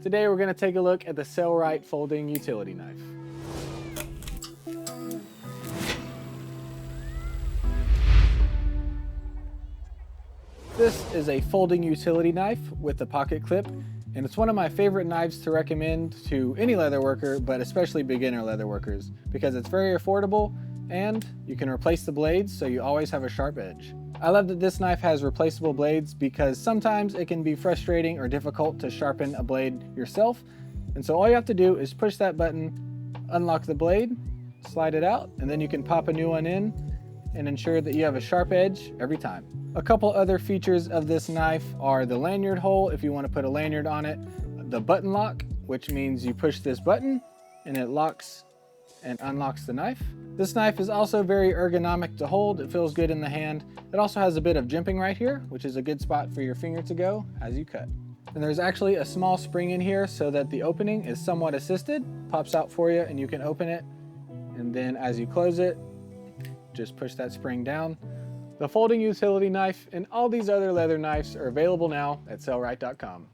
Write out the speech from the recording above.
Today we're going to take a look at the Sailrite folding utility knife. This is a folding utility knife with a pocket clip, and it's one of my favorite knives to recommend to any leather worker, but especially beginner leather workers, because it's very affordable and you can replace the blades so you always have a sharp edge. I love that this knife has replaceable blades because sometimes it can be frustrating or difficult to sharpen a blade yourself. And so all you have to do is push that button, unlock the blade, slide it out, and then you can pop a new one in and ensure that you have a sharp edge every time. A couple other features of this knife are the lanyard hole, if you want to put a lanyard on it, the button lock, which means you push this button and it locks and unlocks the knife. This knife is also very ergonomic to hold. It feels good in the hand. It also has a bit of jimping right here, which is a good spot for your finger to go as you cut. And there's actually a small spring in here so that the opening is somewhat assisted. Pops out for you and you can open it. And then as you close it, just push that spring down. The folding utility knife and all these other leather knives are available now at Sailrite.com.